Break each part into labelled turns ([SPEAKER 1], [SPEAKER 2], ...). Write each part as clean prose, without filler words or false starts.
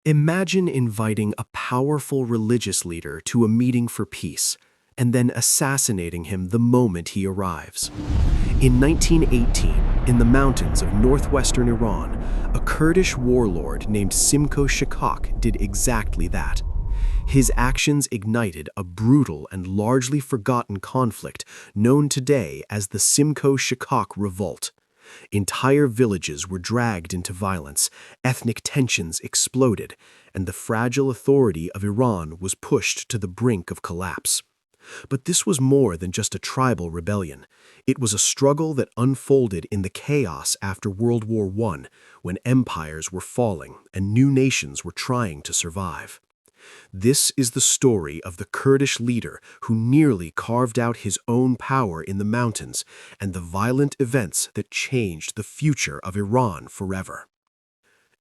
[SPEAKER 1] Imagine inviting a powerful religious leader to a meeting for peace, and then assassinating him the moment he arrives. In 1918, in the mountains of northwestern Iran, a Kurdish warlord named Simko Shikak did exactly that. His actions ignited a brutal and largely forgotten conflict known today as the Simko Shikak Revolt. Entire villages were dragged into violence, ethnic tensions exploded, and the fragile authority of Iran was pushed to the brink of collapse. But this was more than just a tribal rebellion. It was a struggle that unfolded in the chaos after World War I, when empires were falling and new nations were trying to survive. This is the story of the Kurdish leader who nearly carved out his own power in the mountains and the violent events that changed the future of Iran forever.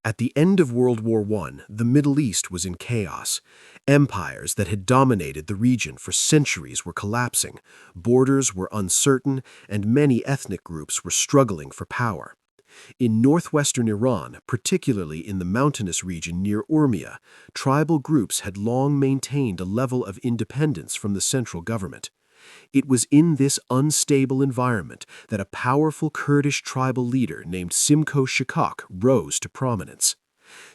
[SPEAKER 1] At the end of World War I, the Middle East was in chaos. Empires that had dominated the region for centuries were collapsing, borders were uncertain, and many ethnic groups were struggling for power. In northwestern Iran, particularly in the mountainous region near Urmia, tribal groups had long maintained a level of independence from the central government. It was in this unstable environment that a powerful Kurdish tribal leader named Simko Shikak rose to prominence.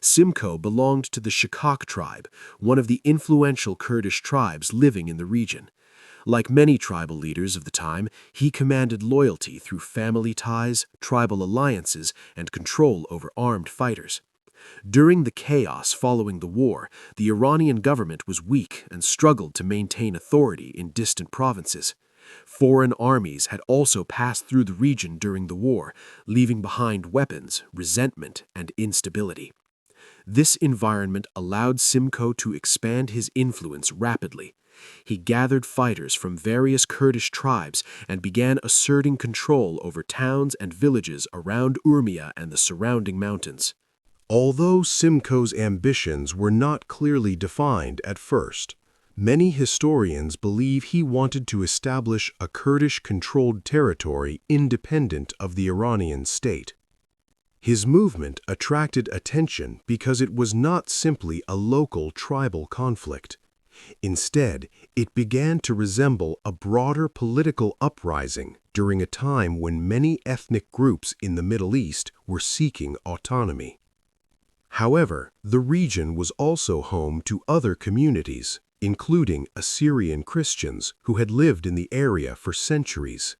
[SPEAKER 1] Simko belonged to the Shikak tribe, one of the influential Kurdish tribes living in the region. Like many tribal leaders of the time, he commanded loyalty through family ties, tribal alliances, and control over armed fighters. During the chaos following the war, the Iranian government was weak and struggled to maintain authority in distant provinces. Foreign armies had also passed through the region during the war, leaving behind weapons, resentment, and instability. This environment allowed Simko to expand his influence rapidly. He gathered fighters from various Kurdish tribes and began asserting control over towns and villages around Urmia and the surrounding mountains.
[SPEAKER 2] Although Simko's ambitions were not clearly defined at first, many historians believe he wanted to establish a Kurdish-controlled territory independent of the Iranian state. His movement attracted attention because it was not simply a local tribal conflict. Instead, it began to resemble a broader political uprising during a time when many ethnic groups in the Middle East were seeking autonomy. However, the region was also home to other communities, including Assyrian Christians who had lived in the area for centuries.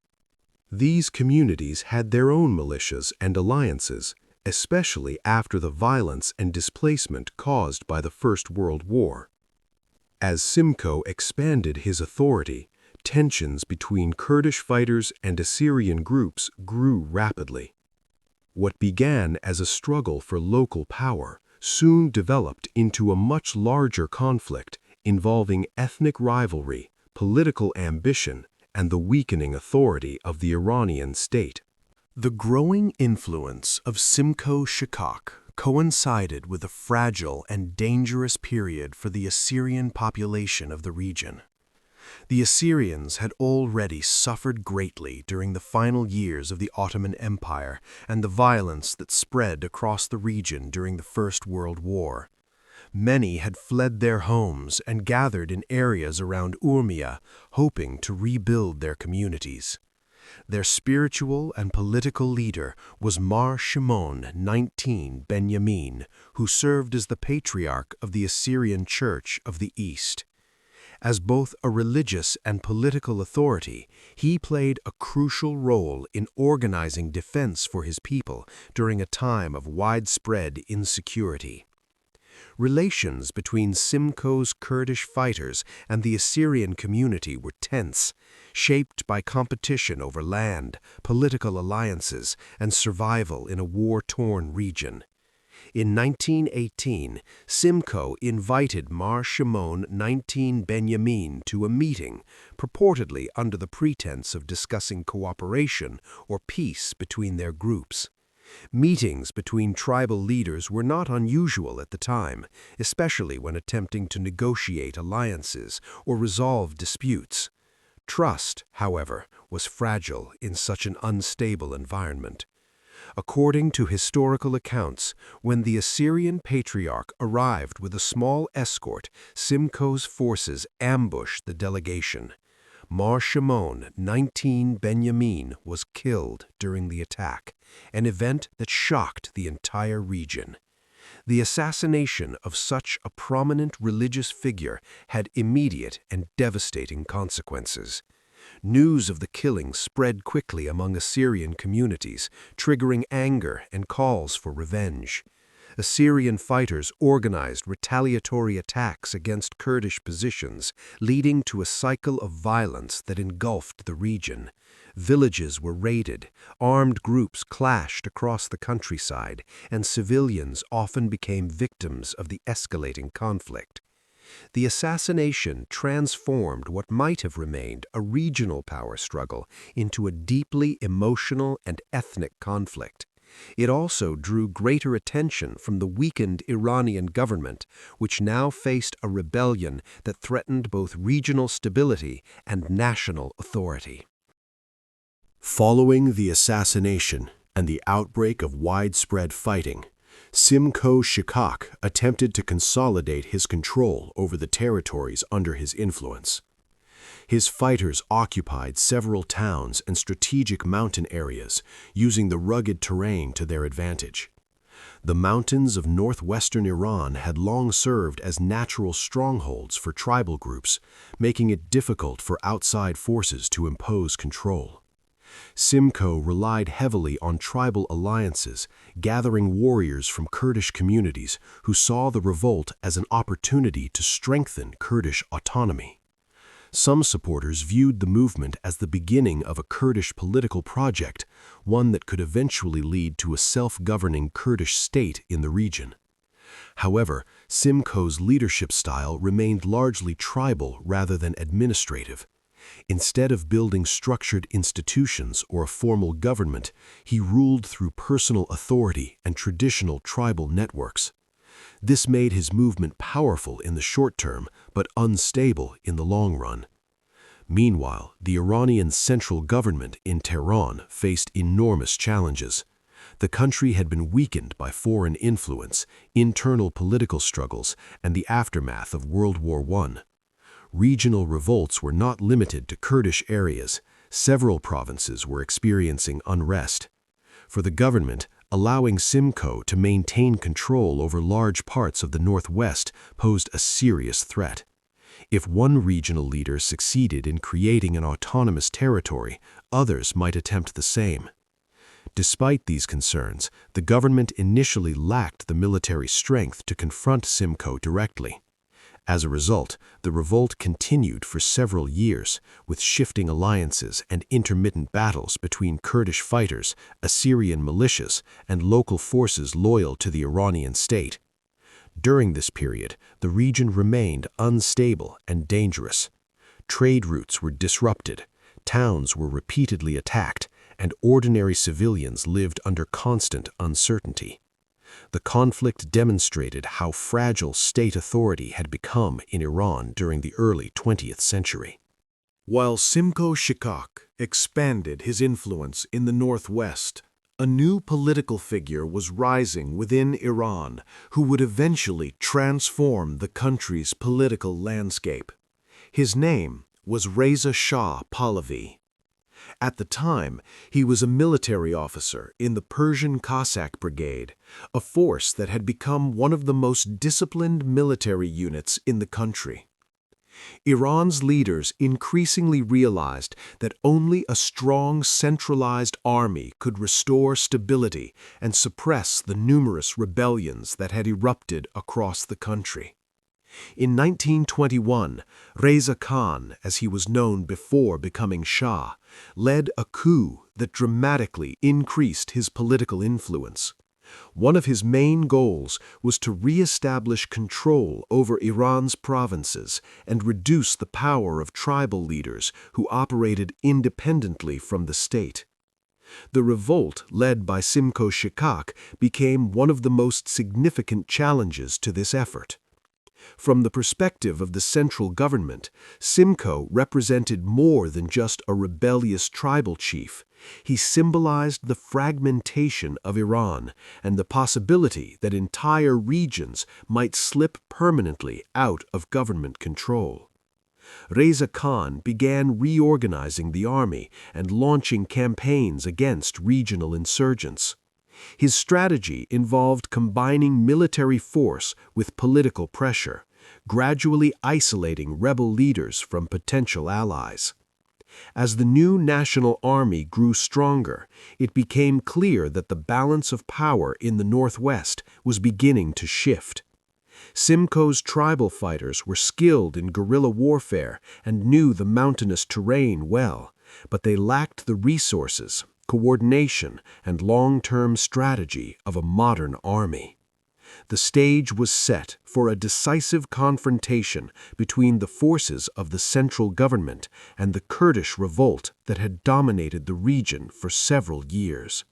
[SPEAKER 2] These communities had their own militias and alliances, especially after the violence and displacement caused by the First World War. As Simko expanded his authority, tensions between Kurdish fighters and Assyrian groups grew rapidly. What began as a struggle for local power soon developed into a much larger conflict involving ethnic rivalry, political ambition, and the weakening authority of the Iranian state.
[SPEAKER 1] The growing influence of Simko Shikak coincided with a fragile and dangerous period for the Assyrian population of the region. The Assyrians had already suffered greatly during the final years of the Ottoman Empire and the violence that spread across the region during the First World War. Many had fled their homes and gathered in areas around Urmia, hoping to rebuild their communities. Their spiritual and political leader was Mar Shimun XIX Benyamin, who served as the patriarch of the Assyrian Church of the East. As both a religious and political authority, he played a crucial role in organizing defense for his people during a time of widespread insecurity. Relations between Simko's Kurdish fighters and the Assyrian community were tense, shaped by competition over land, political alliances, and survival in a war-torn region. In 1918, Simko invited Mar Shimun XIX Benyamin to a meeting, purportedly under the pretense of discussing cooperation or peace between their groups. Meetings between tribal leaders were not unusual at the time, especially when attempting to negotiate alliances or resolve disputes. Trust, however, was fragile in such an unstable environment.
[SPEAKER 2] According to historical accounts, when the Assyrian patriarch arrived with a small escort, Simko's forces ambushed the delegation. Mar Shimun XIX Benyamin was killed during the attack, an event that shocked the entire region. The assassination of such a prominent religious figure had immediate and devastating consequences. News of the killing spread quickly among Assyrian communities, triggering anger and calls for revenge. Assyrian fighters organized retaliatory attacks against Kurdish positions, leading to a cycle of violence that engulfed the region. Villages were raided, armed groups clashed across the countryside, and civilians often became victims of the escalating conflict. The assassination transformed what might have remained a regional power struggle into a deeply emotional and ethnic conflict. It also drew greater attention from the weakened Iranian government, which now faced a rebellion that threatened both regional stability and national authority.
[SPEAKER 1] Following the assassination and the outbreak of widespread fighting, Simko Shikak attempted to consolidate his control over the territories under his influence. His fighters occupied several towns and strategic mountain areas, using the rugged terrain to their advantage. The mountains of northwestern Iran had long served as natural strongholds for tribal groups, making it difficult for outside forces to impose control. Simko relied heavily on tribal alliances, gathering warriors from Kurdish communities who saw the revolt as an opportunity to strengthen Kurdish autonomy. Some supporters viewed the movement as the beginning of a Kurdish political project, one that could eventually lead to a self-governing Kurdish state in the region. However, Simko's leadership style remained largely tribal rather than administrative. Instead of building structured institutions or a formal government, he ruled through personal authority and traditional tribal networks. This made his movement powerful in the short term, but unstable in the long run. Meanwhile, the Iranian central government in Tehran faced enormous challenges. The country had been weakened by foreign influence, internal political struggles, and the aftermath of World War I. Regional revolts were not limited to Kurdish areas. Several provinces were experiencing unrest. For the government, allowing Simko to maintain control over large parts of the northwest posed a serious threat. If one regional leader succeeded in creating an autonomous territory, others might attempt the same. Despite these concerns, the government initially lacked the military strength to confront Simko directly. As a result, the revolt continued for several years, with shifting alliances and intermittent battles between Kurdish fighters, Assyrian militias, and local forces loyal to the Iranian state. During this period, the region remained unstable and dangerous. Trade routes were disrupted, towns were repeatedly attacked, and ordinary civilians lived under constant uncertainty. The conflict demonstrated how fragile state authority had become in Iran during the early 20th century.
[SPEAKER 2] While Simko Shikak expanded his influence in the northwest, a new political figure was rising within Iran who would eventually transform the country's political landscape. His name was Reza Shah Pahlavi. At the time, he was a military officer in the Persian Cossack Brigade, a force that had become one of the most disciplined military units in the country. Iran's leaders increasingly realized that only a strong, centralized army could restore stability and suppress the numerous rebellions that had erupted across the country. In 1921, Reza Khan, as he was known before becoming Shah, led a coup that dramatically increased his political influence. One of his main goals was to re-establish control over Iran's provinces and reduce the power of tribal leaders who operated independently from the state. The revolt led by Simko Shikak became one of the most significant challenges to this effort.
[SPEAKER 1] From the perspective of the central government, Simko represented more than just a rebellious tribal chief. He symbolized the fragmentation of Iran and the possibility that entire regions might slip permanently out of government control. Reza Khan began reorganizing the army and launching campaigns against regional insurgents. His strategy involved combining military force with political pressure, gradually isolating rebel leaders from potential allies. As the new national army grew stronger, it became clear that the balance of power in the northwest was beginning to shift. Simko's tribal fighters were skilled in guerrilla warfare and knew the mountainous terrain well, but they lacked the resources, coordination, and long-term strategy of a modern army. The stage was set for a decisive confrontation between the forces of the central government and the Kurdish revolt that had dominated the region for several years.